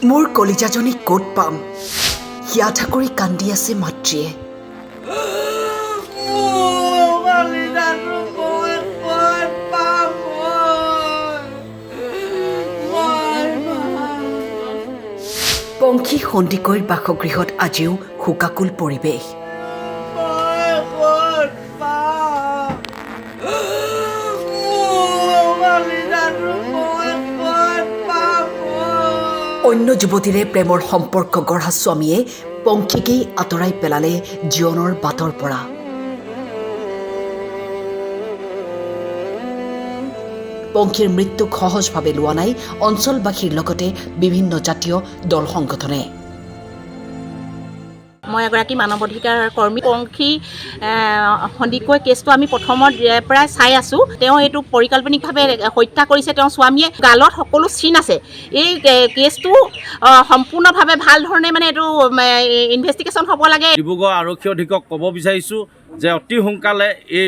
মোৰ কলিজাজনী ক'ত পাম? হিয়াঠা কৰি কান্দি আছে মাতৃয়ে। পংখী সন্দিকৈৰ বাসগৃহত আজিও শোকাকুল পৰিৱেশ। অন্য যুৱতীৰে প্ৰেমৰ সম্পৰ্ক গঢ়া স্বামীয়ে পংখীকেই আঁতৰাই পেলালে জীৱনৰ বাটৰ পৰা। পংখীৰ মৃত্যুক সহজভাৱে লোৱা নাই অঞ্চলবাসীৰ লগতে বিভিন্ন জাতীয় দল সংগঠনে। মই এগৰাকী মানৱ অধিকাৰ কৰ্মী। পংখী সন্দিকৈ কেছটো আমি প্ৰথমৰ পৰাই চাই আছোঁ। তেওঁ এইটো পৰিকল্পনিকভাৱে হত্যা কৰিছে। তেওঁৰ স্বামীয়ে গালত সকলো চিন আছে। এই কেছটো সম্পূৰ্ণভাৱে ভাল ধৰণে এইটো ইনভেষ্টিগেশ্যন হ'ব লাগে। ডিব্ৰুগড় আৰক্ষী অধীক্ষক ক'ব বিচাৰিছোঁ যে অতি সোনকালে এই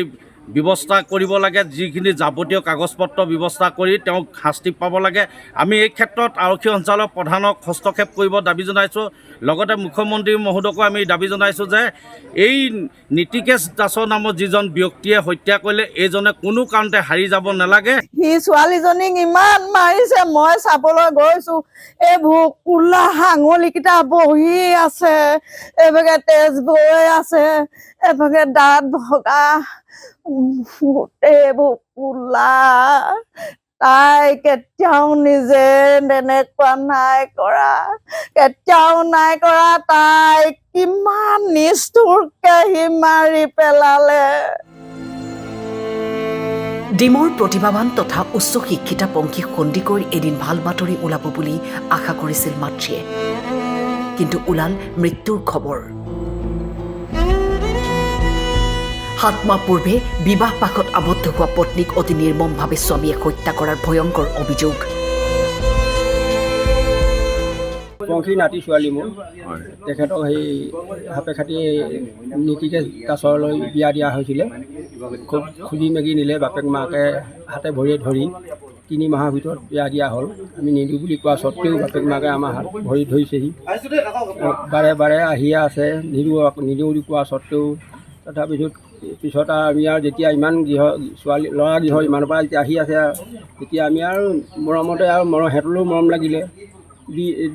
ব্যৱস্থা কৰিব লাগে, যিখিনি যাৱতীয় কাগজ পত্ৰ ব্যৱস্থা কৰি তেওঁক শাস্তি পাব লাগে। আমি এই ক্ষেত্ৰত আৰক্ষী সঞ্চালক প্ৰধানক হস্তক্ষেপ কৰিব দাবী জনাইছোঁ। লগতে মুখ্যমন্ত্ৰী মহোদয়কো আমি দাবী জনাইছোঁ যে এই নীতিকেশ দাসৰ নামৰ যিজন ব্যক্তিয়ে হত্যা কৰিলে এইজনে কোনো কাৰণতে হাৰি যাব নালাগে। সি ছোৱালীজনীক ইমান মাৰিছে, মই চাবলৈ গৈছোঁ। এইবোৰ কোলা আঙুলিকেইটা বহি আছে, এইভাগে তেজ বৈ আছে, এইভাগে দাঁত ভগা, গোটেইবোৰ কোলা। তাই কেতিয়াও নিজে তেনেকুৱা নাই কৰা, কেতিয়াও নাই কৰা। তাই কিমান নিষ্ঠুৰকে সি মাৰি পেলালে। ডিমৰ প্ৰতিভাৱান তথা উচ্চ শিক্ষিতা পংখী সন্দিকৈৰ এদিন ভাল বাতৰি ওলাব বুলি আশা কৰিছিল মাতৃয়ে, কিন্তু ওলাল মৃত্যুৰ খবৰ। 7 মাহ পূৰ্বে বিবাহ পাশত আবদ্ধ হোৱা পত্নীক অতি নিৰ্মমভাৱে স্বামীয়ে হত্যা কৰাৰ ভয়ংকৰ অভিযোগ। পংখী নাতি ছোৱালী মোৰ। তেখেতক সেই হাপে খাটি নীতিকেশ দাসলৈ বিয়া দিয়া হৈছিলে। খুব খুজি মেগি নিলে বাপেক মাকে হাতে ভৰিয়ে ধৰি 3 মাহৰ ভিতৰত বিয়া দিয়া হ'ল। আমি নিদিওঁ বুলি কোৱা স্বত্তেও বাপেক মাকে আমাৰ হাত ভৰি ধৰিছেহি। বাৰে বাৰে আহিয়ে আছে, নিদিওঁ বুলি কোৱা স্বত্তেও। তথাপিছত পিছত আমি আৰু যেতিয়া ইমান ছোৱালী ল'ৰা গৃহ ইমানৰ পৰা যেতিয়া আহি আছে, তেতিয়া আমি আৰু মৰমতে আৰু সিহঁতলৈও মৰম লাগিলে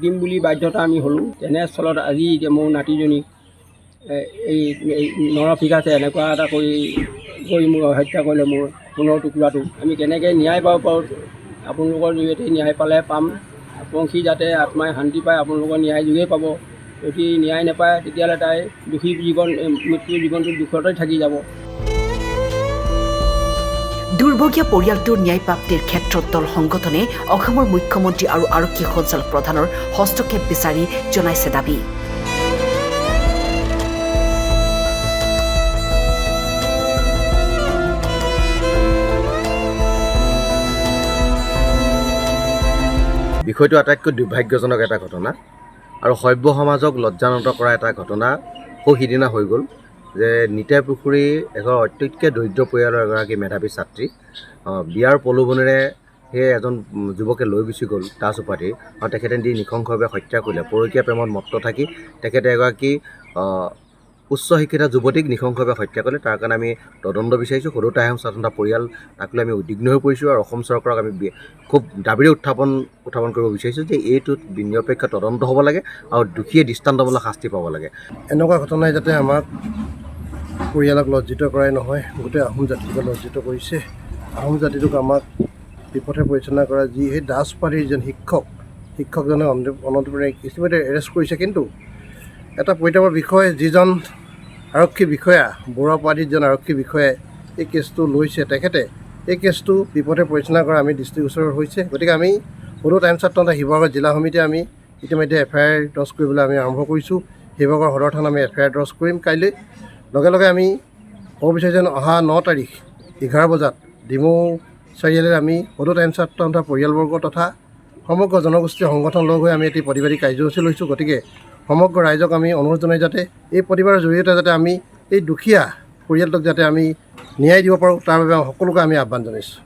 দিম বুলি বাধ্যতা আমি হ'লোঁ। তেনেস্থলত আজি এতিয়া মোৰ নাতিজনীক এই নৰফিকাছে এনেকুৱা এটা কৰি মোৰ হত্যা কৰিলে। মোৰ সোণৰ টুকুৰাটো আমি কেনেকৈ ন্যায় পাব পাৰোঁ? আপোনালোকৰ জৰিয়তে ন্যায় পালে পাম। পংখী যাতে আত্মাই শান্তি পায়, আপোনালোকৰ ন্যায় যোগেই পাব। যদি ন্যায় নাপায় তেতিয়াহ'লে তাই দোষী মৃত্যুৰ জীৱনটো দুখতেই থাকি যাব। দুৰ্ভগীয়া পৰিয়ালটোৰ ন্যায় প্ৰাপ্তিৰ ক্ষেত্ৰত দল সংগঠনে অসমৰ মুখ্যমন্ত্ৰী আৰু আৰক্ষী সঞ্চালক প্ৰধানৰ হস্তক্ষেপ বিচাৰি জনাইছে দাবী। বিষয়টো আটাইতকৈ দুৰ্ভাগ্যজনক এটা ঘটনা আৰু সভ্য সমাজক লজ্জানত কৰা এটা ঘটনা সিদিনা হৈ গ'ল যে নিতাই পুখুৰী এঘৰ অত্যধিক দৰিদ্ৰ পৰিয়ালৰ এগৰাকী মেধাৱী ছাত্ৰী বিয়াৰ প্ৰলোভনেৰে সেই এজন যুৱকে লৈ গুচি গ'ল তাচ উপাধি আৰু তেখেতে দি নৃশংসভাৱে হত্যা কৰিলে। পৰকীয়া প্ৰেমত মত্ত থাকি তেখেতে এগৰাকী উচ্চ শিক্ষিত যুৱতীক নৃশংসভাৱে হত্যা কৰিলে। তাৰ কাৰণে আমি তদন্ত বিচাৰিছোঁ। সদৌ তাহাই স্বাধীনতা পৰিয়াল তাক লৈ আমি উদ্বিগ্ন হৈ পৰিছোঁ আৰু অসম চৰকাৰক আমি খুব দাবীৰে উত্থাপন কৰিব বিচাৰিছোঁ যে এইটোত নিৰপেক্ষ তদন্ত হ'ব লাগে আৰু দোষীয়ে দৃষ্টান্তমূলক শাস্তি পাব লাগে। এনেকুৱা ঘটনাই যাতে আমাক পৰিয়ালক লজ্জিত কৰাই নহয়, গোটেই আহোম জাতিটোকে লজ্জিত কৰিছে। আহোম জাতিটোক আমাক বিপথে পৰিচালনা কৰা যি সেই দাস উপাধিৰ যেন শিক্ষকজনে অনন্তপুৰে ইতিমধ্যে এৰেষ্ট কৰিছে। কিন্তু এটা পৰিতাপৰ বিষয়, যিজন আৰক্ষী বিষয়া বৰুৱা উপাধিৰ যেন আৰক্ষী বিষয়াই এই কেছটো লৈছে, তেখেতে এই কেছটো বিপথে পৰিচালনা কৰা আমি দৃষ্টিগোচৰ হৈছে। গতিকে আমি সদৌ টাইমছত তথা শিৱসাগৰ জিলা সমিতিয়ে আমি ইতিমধ্যে FIR দৰ্জ কৰিবলৈ আমি আৰম্ভ কৰিছোঁ। শিৱসাগৰ সদৰ থানাত আমি FIR দৰ্জ কৰিম কাইলৈ। লগে লগে আমি ক'ব বিচাৰিছোঁ যেন অহা 9 তাৰিখ 11 বজাত ডিমৌ চাৰিআলিত আমি সদৌ টাইমছত তথা পৰিয়ালবৰ্গ তথা সমগ্ৰ জনগোষ্ঠীয় সংগঠন লগ হৈ আমি এটি প্ৰতিবাদী কাৰ্যসূচী লৈছোঁ। গতিকে সমগ্ৰ ৰাইজক আমি অনুৰোধ জনাই যাতে এই প্ৰতিবাদৰ জৰিয়তে যাতে আমি এই দুখীয়া পৰিয়ালটোক যাতে আমি ন্যায় দিব পাৰোঁ, তাৰ বাবে সকলোকে আমি আহ্বান জনাইছোঁ।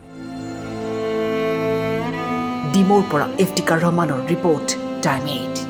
ডিমৌৰ পৰা ইফতিকাৰ ৰহমানৰ ৰিপৰ্ট, Time 8.